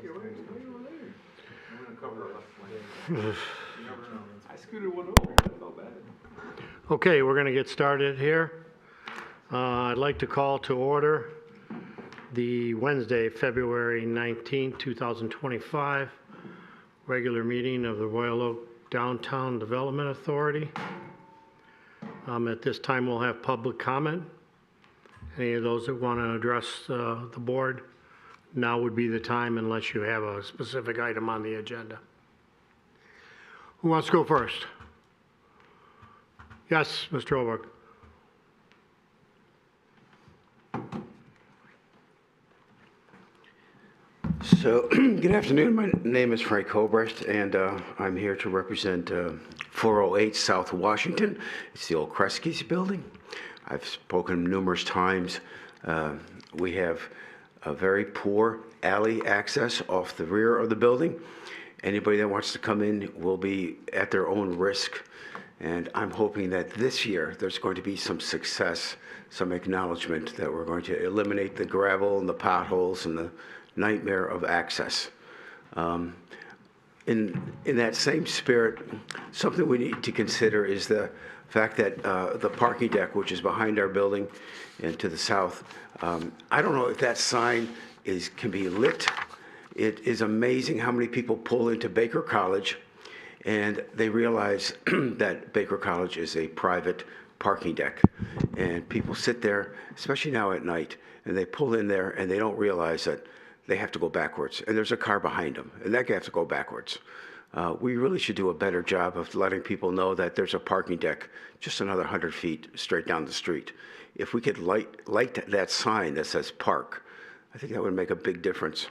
I'm gonna cover the left flank. You never know. I scooted one over. I felt bad. Okay, we're going to get started here. I'd like to call to order the Wednesday, February 19, 2025, regular meeting of the Royal Oak Downtown Development Authority. At this time, we'll have public comment. Any of those that want to address the board, now would be the time unless you have a specific item on the agenda. Who wants to go first? Yes, Mr. Olberg. So, good afternoon. My name is Frank Hobrecht, and I'm here to represent 408 South Washington. It's the old Kresge's building. I've spoken numerous times. We have a very poor alley access off the rear of the building. Anybody that wants to come in will be at their own risk. And I'm hoping that this year there's going to be some success, some acknowledgement that we're going to eliminate the gravel and the potholes and the nightmare of access. In that same spirit, something we need to consider is the fact that the parking deck, which is behind our building and to the south, I don't know if that sign can be lit. It is amazing how many people pull into Baker College and they realize that Baker College is a private parking deck. And people sit there, especially now at night, and they pull in there and they don't realize that they have to go backwards. And there's a car behind them, and that guy has to go backwards. We really should do a better job of letting people know that there's a parking deck just another 100 feet straight down the street. If we could light that sign that says park, I think that would make a big difference.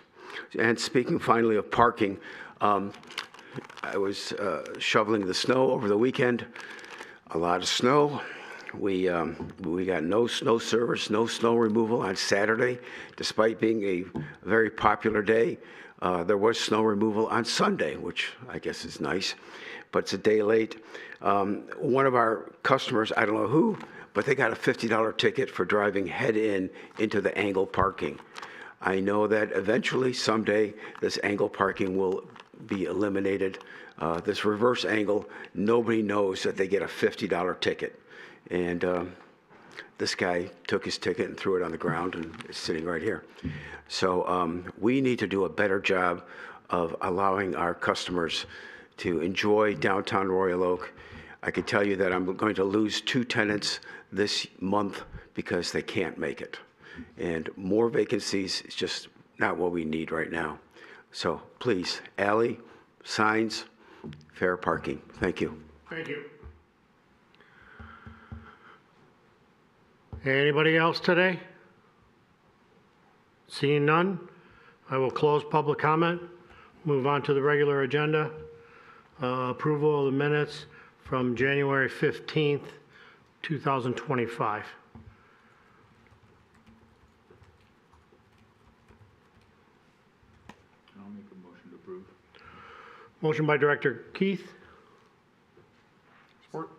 And speaking finally of parking, I was shoveling the snow over the weekend. A lot of snow. We got no snow service, no snow removal on Saturday, despite being a very popular day. There was snow removal on Sunday, which I guess is nice, but it's a day late. One of our customers, I don't know who, but they got a $50 ticket for driving head into the angle parking. I know that eventually, someday, this angle parking will be eliminated. This reverse angle, nobody knows that they get a $50 ticket. And this guy took his ticket and threw it on the ground, and it's sitting right here. So we need to do a better job of allowing our customers to enjoy downtown Royal Oak. I can tell you that I'm going to lose 2 tenants this month because they can't make it. And more vacancies is just not what we need right now. So please, alley, signs, fair parking. Thank you. Thank you. Anybody else today? Seeing none, I will close public comment, move on to the regular agenda. Approval of the minutes from January 15th, 2025. I'll make a motion to approve. Motion by Director Keith. Support.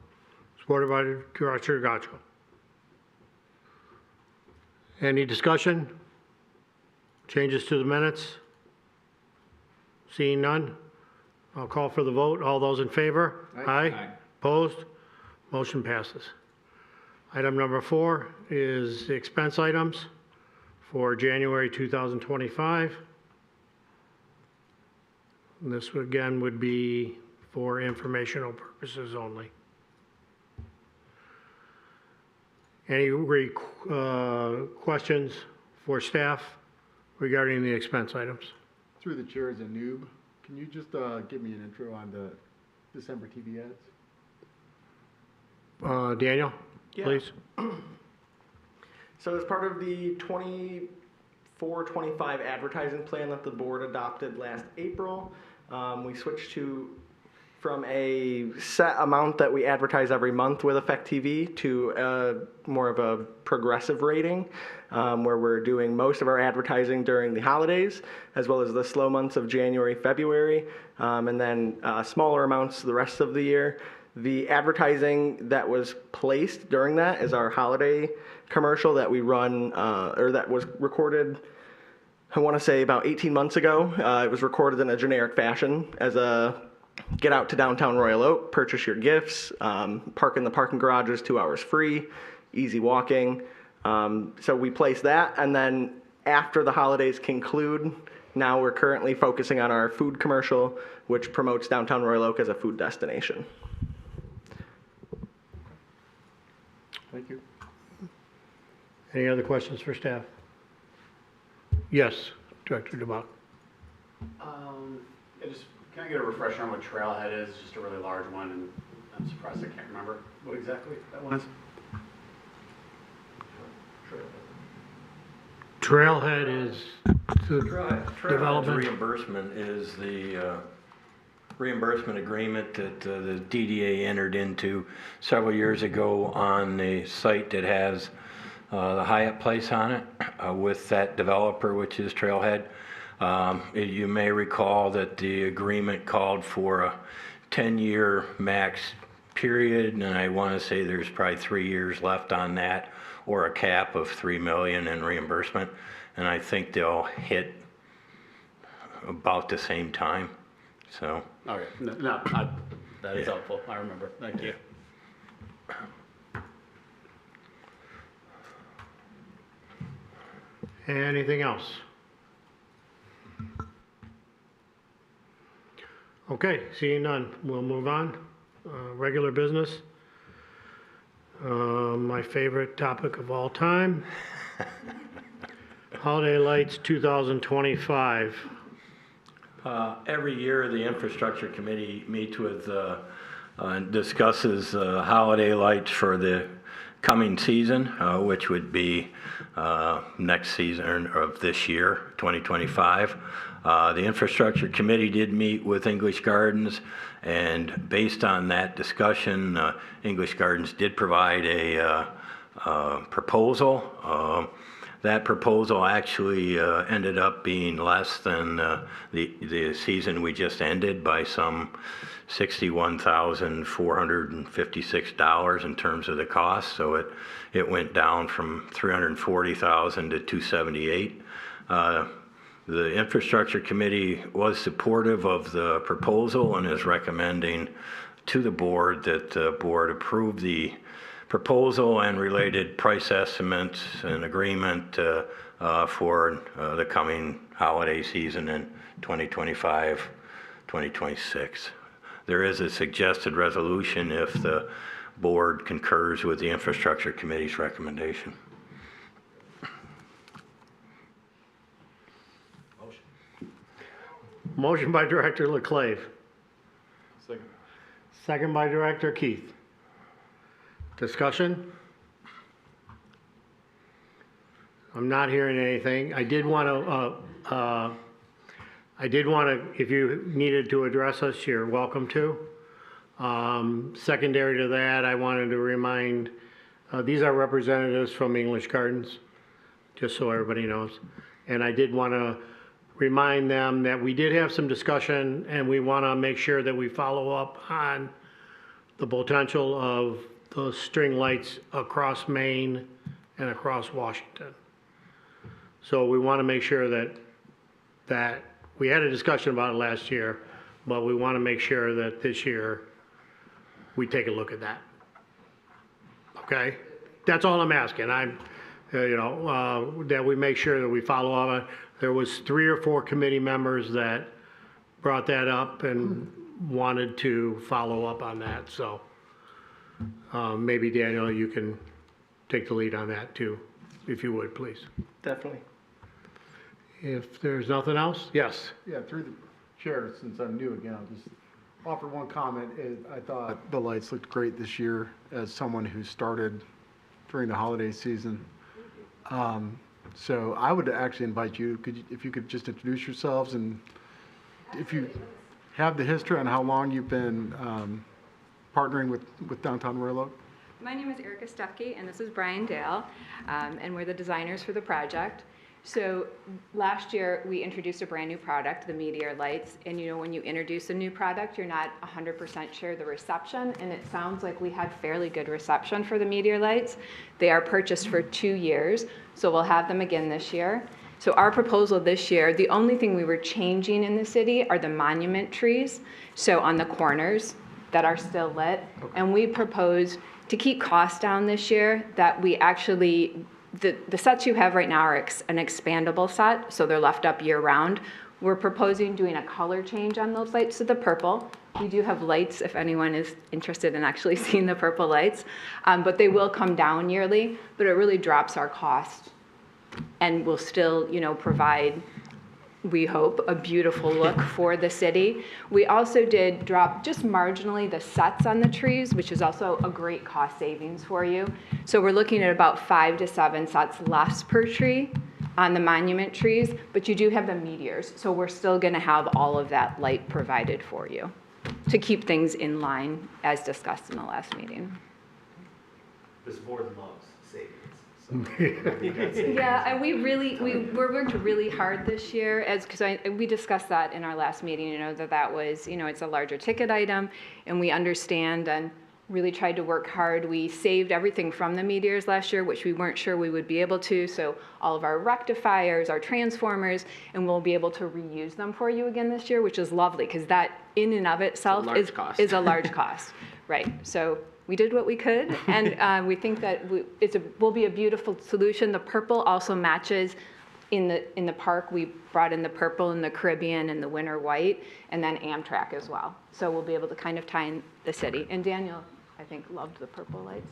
Supported by Director Gacho. Any discussion? Changes to the minutes? Seeing none, I'll call for the vote. All those in favor? Aye. Opposed? Motion passes. Item number 4 is the expense items for January 2025. And this again would be for informational purposes only. Any questions for staff regarding the expense items? Through the chair as a noob, can you just give me an intro on the December TV ads? Daniel, please. So as part of the 24-25 advertising plan that the board adopted last April, we switched from a set amount that we advertise every month with Effect TV to more of a progressive rating, where we're doing most of our advertising during the holidays, as well as the slow months of January, February, and then smaller amounts the rest of the year. The advertising that was placed during that is our holiday commercial that we run, or that was recorded I want to say about 18 months ago. It was recorded in a generic fashion as a get out to downtown Royal Oak, purchase your gifts, park in the parking garages, 2 hours free, easy walking. So we placed that, and then after the holidays conclude, now we're currently focusing on our food commercial, which promotes downtown Royal Oak as a food destination. Thank you. Any other questions for staff? Yes, Director DeBach. Can I get a refresher on what Trailhead is? Just a really large one, and I'm surprised I can't remember what exactly that one is. Trailhead is the Trailhead's development. reimbursement is the reimbursement agreement that the DDA entered into several years ago on the site that has the Hyatt Place on it with that developer, which is Trailhead. You may recall that the agreement called for a 10-year max period, and I want to say there's probably 3 years left on that, or a cap of $3 million in reimbursement, and I think they'll hit about the same time. So. Okay, that is helpful. I remember. Thank you. Anything else? Okay, seeing none, we'll move on. Regular business. My favorite topic of all time. Holiday Lights 2025. Every year, the Infrastructure Committee meets with and discusses holiday lights for the coming season, which would be next season of this year, 2025. The Infrastructure Committee did meet with English Gardens, and based on that discussion, English Gardens did provide a proposal. That proposal actually ended up being less than the season we just ended by some $61,456 in terms of the cost. So it went down from $340,000 to $278,000. The Infrastructure Committee was supportive of the proposal and is recommending to the board that the board approve the proposal and related price estimates and agreement for the coming holiday season in 2025, 2026. There is a suggested resolution if the board concurs with the Infrastructure Committee's recommendation. Motion by Director Leclave. Second. Second by Director Keith. Discussion? I'm not hearing anything. I did want to, if you needed to address us, you're welcome to. Secondary to that, I wanted to remind, these are representatives from English Gardens, just so everybody knows. And I did want to remind them that we did have some discussion, and we want to make sure that we follow up on the potential of the string lights across Maine and across Washington. So we want to make sure that we had a discussion about it last year, but we want to make sure that this year we take a look at that. Okay? That's all I'm asking. That we make sure that we follow up on. There was 3 or 4 committee members that brought that up and wanted to follow up on that. So maybe Daniel, you can take the lead on that too, if you would, please. Definitely. If there's nothing else, yes. Yeah, through the chair, since I'm new again, I'll just offer one comment. I thought the lights looked great this year as someone who started during the holiday season. So I would actually invite you, if you could just introduce yourselves, and if you have the history on how long you've been partnering with Downtown Royal Oak. My name is Erica Stefke, and this is Brian Dale, and we're the designers for the project. So last year, we introduced a brand new product, the Meteor Lights, and when you introduce a new product, you're not 100% sure the reception, and it sounds like we had fairly good reception for the Meteor Lights. They are purchased for 2 years, so we'll have them again this year. So our proposal this year, the only thing we were changing in the city are the monument trees, so on the corners that are still lit. And we proposed to keep costs down this year, that we actually, the sets you have right now are an expandable set, so they're left up year round. We're proposing doing a color change on those lights to the purple. We do have lights if anyone is interested in actually seeing the purple lights, but they will come down yearly, but it really drops our cost and will still, provide, we hope, a beautiful look for the city. We also did drop just marginally the sets on the trees, which is also a great cost savings for you. So we're looking at about 5 to 7 sets less per tree on the monument trees, but you do have the meteors, so we're still going to have all of that light provided for you to keep things in line as discussed in the last meeting. This board loves savings. Yeah, and we worked really hard this year, because we discussed that in our last meeting, that was, it's a larger ticket item, and we understand and really tried to work hard. We saved everything from the meteors last year, which we weren't sure we would be able to, so all of our rectifiers, our transformers, and we'll be able to reuse them for you again this year, which is lovely, because that in and of itself is a large cost. Right, so we did what we could, and we think that will be a beautiful solution. The purple also matches in the park. We brought in the purple and the Caribbean and the winter white, and then Amtrak as well. So we'll be able to kind of tie in the city. And Daniel, I think, loved the purple lights.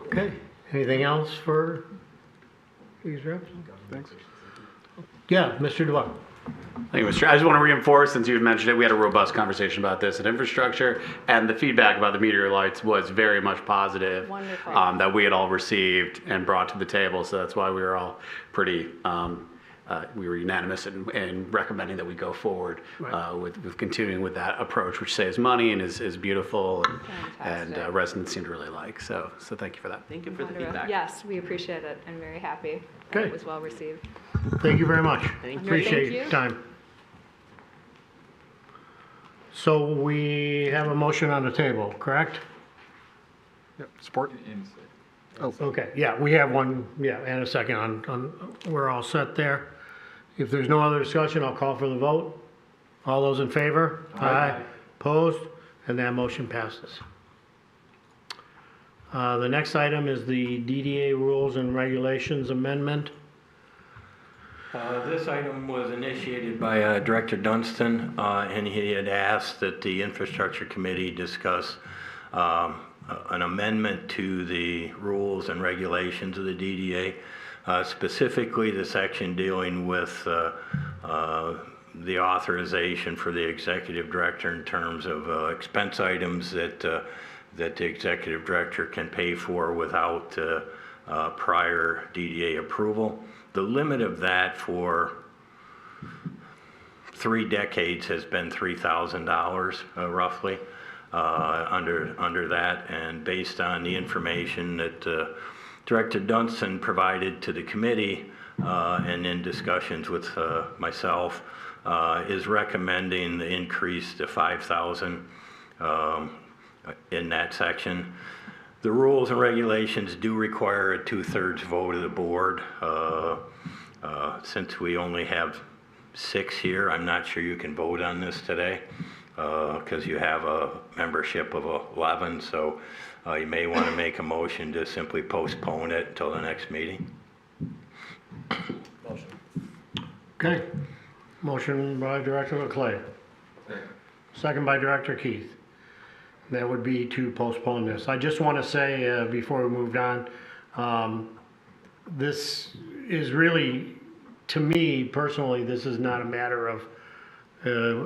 Okay, anything else for these reps? Thanks. Yeah, Mr. Dubois. Thank you, Mr. I just want to reinforce, since you had mentioned it, we had a robust conversation about this and infrastructure, and the feedback about the meteor lights was very much positive. Wonderful. That we had all received and brought to the table, so that's why we were all pretty, we were unanimous in recommending that we go forward with continuing with that approach, which saves money and is beautiful and residents seem to really like. So thank you for that. Thank you for the Wonderful. feedback. Yes, we appreciate it. I'm very happy that Okay. it was well received. Thank you very much. Thank you. Appreciate Thank your you. time. So we have a motion on the table, correct? Yep, support. Okay, yeah, we have one, and a second on, we're all set there. If there's no other discussion, I'll call for the vote. All those in favor? Aye. Opposed? And that motion passes. The next item is the DDA Rules and Regulations Amendment. This item was initiated by Director Dunstan, and he had asked that the Infrastructure Committee discuss an amendment to the rules and regulations of the DDA, specifically the section dealing with the authorization for the executive director in terms of expense items that the executive director can pay for without prior DDA approval. The limit of that for 3 decades has been $3,000 roughly under that, and based on the information that Director Dunstan provided to the committee and in discussions with myself, is recommending the increase to $5,000 in that section. The rules and regulations do require a 2/3 vote of the board. Since we only have 6 here, I'm not sure you can vote on this today because you have a membership of 11, so you may want to make a motion to simply postpone it until the next meeting. Okay, motion by Director Leclerc. Second by Director Keith. That would be to postpone this. I just want to say, before we moved on, this is really, to me personally, this is not a matter of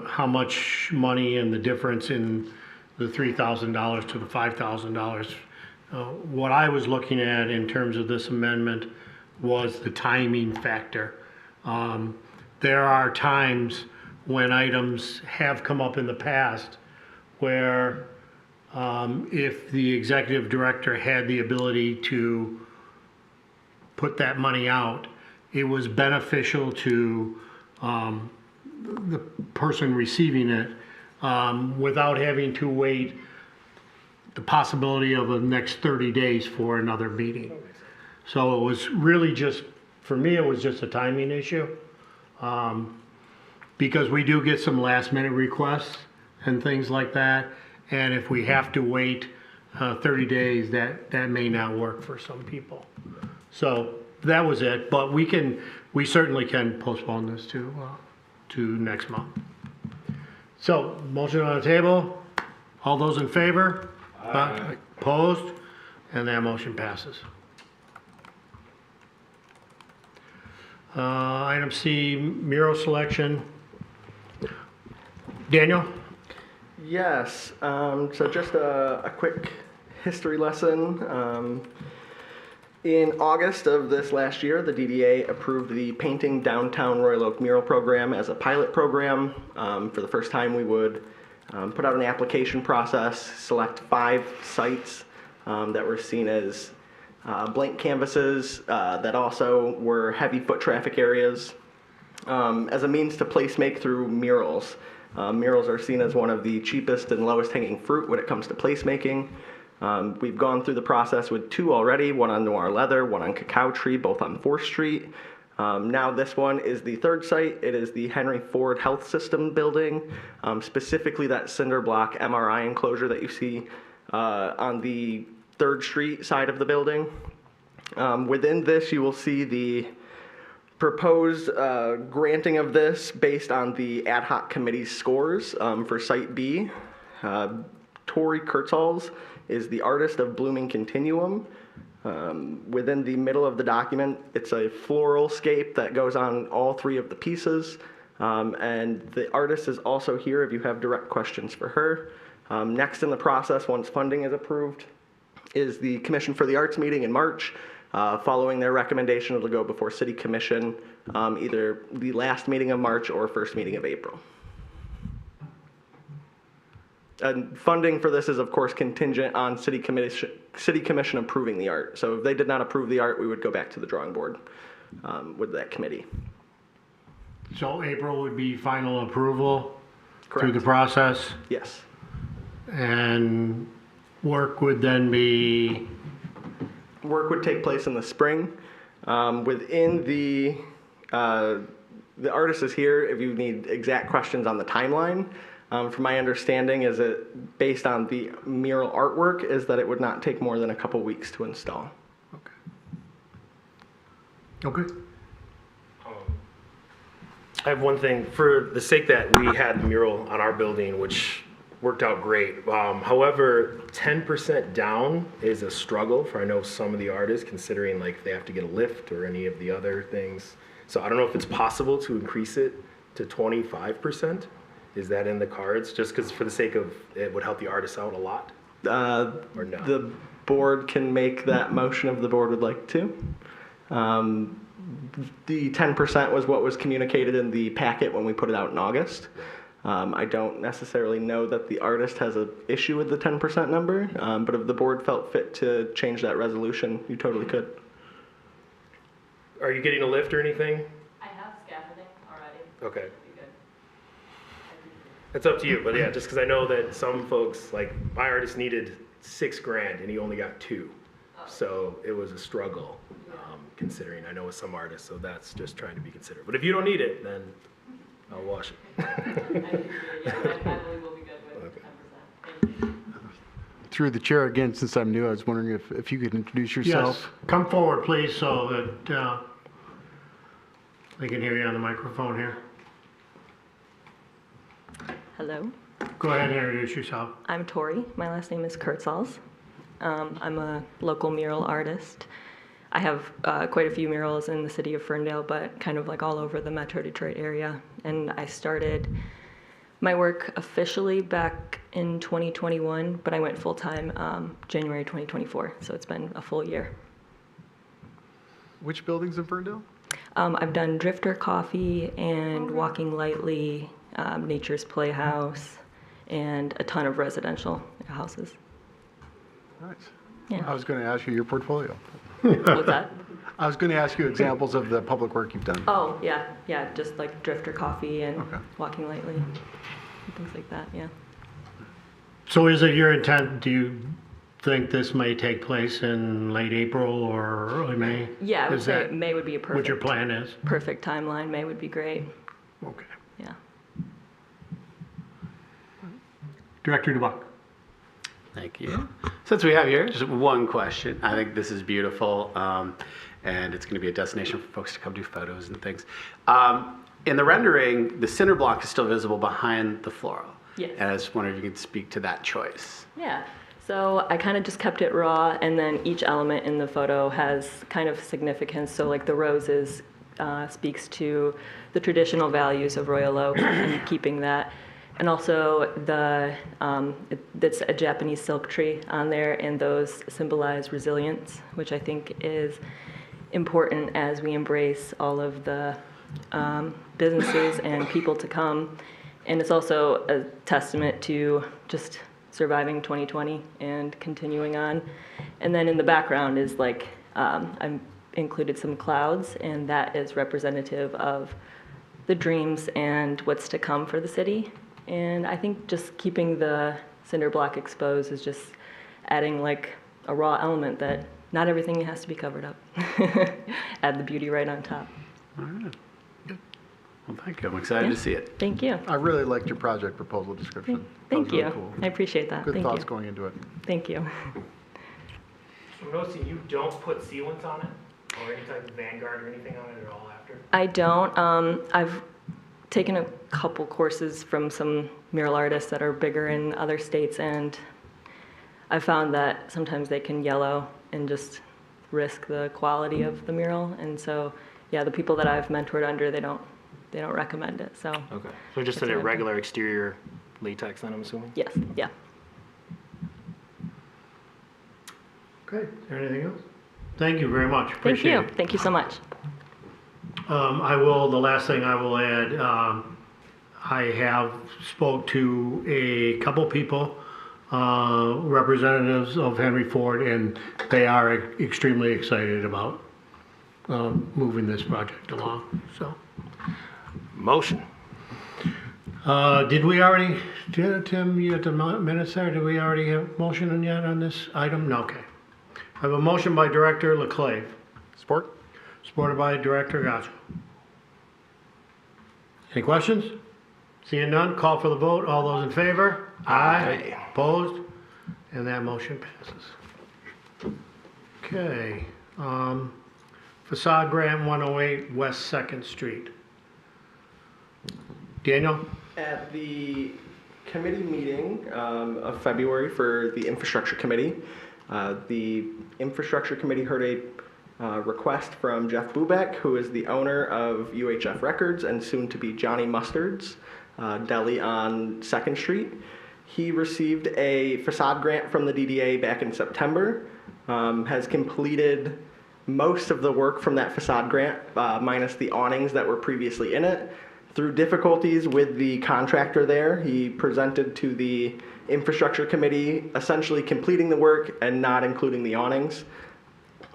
how much money and the difference in the $3,000 to the $5,000. What I was looking at in terms of this amendment was the timing factor. There are times when items have come up in the past where if the executive director had the ability to put that money out, it was beneficial to the person receiving it without having to wait the possibility of the next 30 days for another meeting. So it was really just, for me, it was just a timing issue. Because we do get some last minute requests and things like that. And if we have to wait 30 days, that may not work for some people. So that was it, but we certainly can postpone this to next month. So, motion on the table, all those in favor? Opposed? And that motion passes. Item C, mural selection. Daniel? Yes, so just a quick history lesson. In August of this last year, the DDA approved the Painting Downtown Royal Oak Mural Program as a pilot program. For the first time, we would put out an application process, select 5 sites that were seen as blank canvases that also were heavy foot traffic areas as a means to placemake through murals. Murals are seen as one of the cheapest and lowest hanging fruit when it comes to placemaking. We've gone through the process with 2 already, one on Noir Leather, one on Cacao Tree, both on 4th Street. Now this one is the 3rd site. It is the Henry Ford Health System building, specifically that cinder block MRI enclosure that you see on the 3rd Street side of the building. Within this, you will see the proposed granting of this based on the ad hoc committee's scores for Site B. Tori Kurtzals is the artist of Blooming Continuum. Within the middle of the document, it's a floral scape that goes on all 3 of the pieces. And the artist is also here if you have direct questions for her. Next in the process, once funding is approved, is the Commission for the Arts meeting in March. Following their recommendation, it'll go before City Commission, either the last meeting of March or first meeting of April. And funding for this is, of course, contingent on City Commission approving the art. So if they did not approve the art, we would go back to the drawing board with that committee. So April would be final approval through Correct. the process? Yes. And work would then be? Work would take place in the spring. Within the artist is here if you need exact questions on the timeline. From my understanding, is it based on the mural artwork, is that it would not take more than a couple weeks to install. Okay. I have one thing. For the sake that we had the mural on our building, which worked out great. However, 10% down is a struggle for I know some of the artists, considering like they have to get a lift or any of the other things. So I don't know if it's possible to increase it to 25%. Is that in the cards? Just because for the sake of it would help the artists out a lot? Or no? The board can make that motion if the board would like to. The 10% was what was communicated in the packet when we put it out in August. I don't necessarily know that the artist has an issue with the 10% number, but if the board felt fit to change that resolution, you totally could. Are you getting a lift or anything? I have scaffolding already. Okay. Be good. It's up to you, but yeah, just because I know that some folks, like my artist needed $6,000 and he only got 2. So it was a struggle, considering I know with some artists, so that's just trying to be considered. But if you don't need it, then I'll wash it. I believe we'll be good with 10%. Thank you. Through the chair again, since I'm new, I was wondering if you could introduce yourself. Yes, come forward, please, so that they can hear you on the microphone here. Hello, Go ahead and introduce yourself. I'm Tori. My last name is Kurtzals. I'm a local mural artist. I have quite a few murals in the city of Ferndale, but kind of like all over the Metro Detroit area. And I started my work officially back in 2021, but I went full-time January 2024, so it's been a full year. Which buildings in Ferndale? I've done Drifter Coffee and Walking Lightly, Nature's Playhouse, and a ton of residential houses. Nice. Yeah. I was going to ask you your portfolio. What's that? I was going to ask you examples of the public work you've done. Oh, yeah, just like Drifter Coffee and Okay. Walking Lightly, and things like that, yeah. So is it your intent, think this may take place in late April or early May? Yeah, I would Is say that May would be a what your perfect, plan is? perfect timeline. May would be great. Okay. Yeah. Director DeBuck. Thank you. Since we have here, just one question. I think this is beautiful, and it's going to be a destination for folks to come do photos and things. In the rendering, the cinder block is still visible behind the floral. Yes. And I just wondered if you could speak to that choice. Yeah. So I kind of just kept it raw, and then each element in the photo has kind of significance. So like the roses speaks to the traditional values of Royal Oak and keeping that. And also it's a Japanese silk tree on there, and those symbolize resilience, which I think is important as we embrace all of the businesses and people to come. And it's also a testament to just surviving 2020 and continuing on. And then in the background is like, I've included some clouds, and that is representative of the dreams and what's to come for the city. And I think just keeping the cinder block exposed is just adding like a raw element that not everything has to be covered up. Add the beauty right on top. All right. Well, thank you. I'm excited to see it. Thank you. I really liked your project proposal description. That Thank was really you. cool. I appreciate that. Good Thank thoughts you. going into it. Thank you. So I'm noticing you don't put sealants on it, or any type of Vanguard or anything on it at all after? I don't. I've taken a couple courses from some mural artists that are bigger in other states, and I found that sometimes they can yellow and just risk the quality of the mural. And so, yeah, the people that I've mentored under, they don't recommend it. So Okay. So just That's an what I do. irregular exterior latex then, I'm assuming? yes, yeah. Okay, is there anything else? Thank you very much. Thank Appreciate you. it. Thank you so much. The last thing I will add, I have spoke to a couple people, representatives of Henry Ford, and they are extremely excited about moving this project along, so. Motion. Did we already, Tim, you at the minutes there, did we already have motion yet on this item? No, okay. I have a motion by Director Leclave. Support? Supported by Director Gacho. Any questions? Seeing none, call for the vote. All those in favor? Aye. Opposed? And that motion passes. Okay. Facade grant 108 West 2nd Street. Daniel? At the committee meeting of February for the infrastructure committee, the infrastructure committee heard a request from Jeff Bubeck, who is the owner of UHF Records and soon to be Johnny Mustard's deli on 2nd Street. He received a facade grant from the DDA back in September, has completed most of the work from that facade grant, minus the awnings that were previously in it. Through difficulties with the contractor there, he presented to the infrastructure committee essentially completing the work and not including the awnings.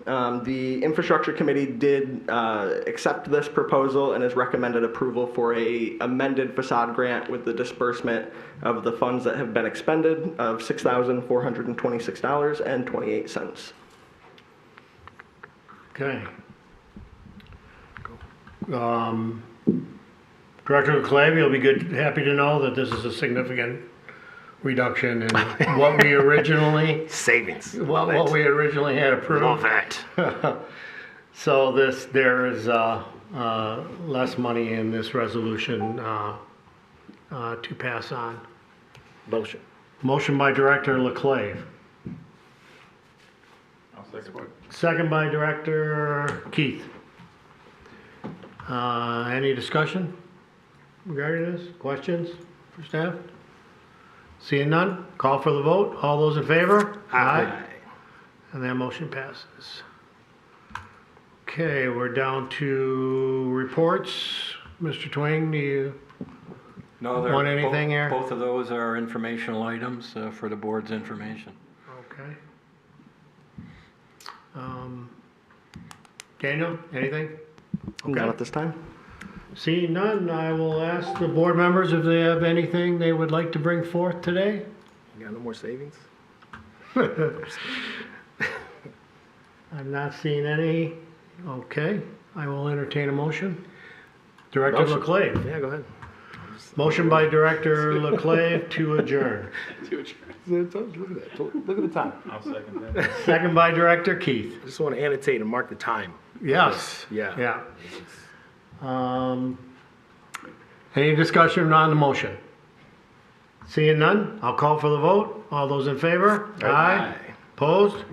The infrastructure committee did accept this proposal and has recommended approval for a amended facade grant with the disbursement of the funds that have been expended of $6,426.28. Okay. Director Leclave, you'll be happy to know that this is a significant reduction in what we originally Savings. what we originally had approved. Love that. So there is less money in this resolution to pass on. Motion. Motion by Director Leclave. I'll second it. Second by Director Keith. Any discussion regarding this? Questions for staff? Seeing none, call for the vote. All those in favor? Aye. And that motion passes. Okay, we're down to reports. Mr. Twing, do you No, want anything here? Both of those are informational items for the board's information. Okay. Daniel, anything? Not at this time. Seeing none, I will ask the board members if they have anything they would like to bring forth today. You got no more savings? I'm not seeing any. Okay, I will entertain a motion. Director Motion. Leclave. Yeah, go ahead. Motion by Director Leclave to adjourn. Look at that. Look at the time. I'll second that. Second by Director Keith. I just want to annotate and mark the time. Yes. Yeah. Yeah. Any discussion on the motion? Seeing none, I'll call for the vote. All those in favor? Aye. Opposed?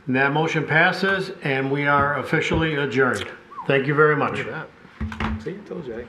And that motion passes, and we are officially adjourned. Thank you very much. Look at that. See, I told you.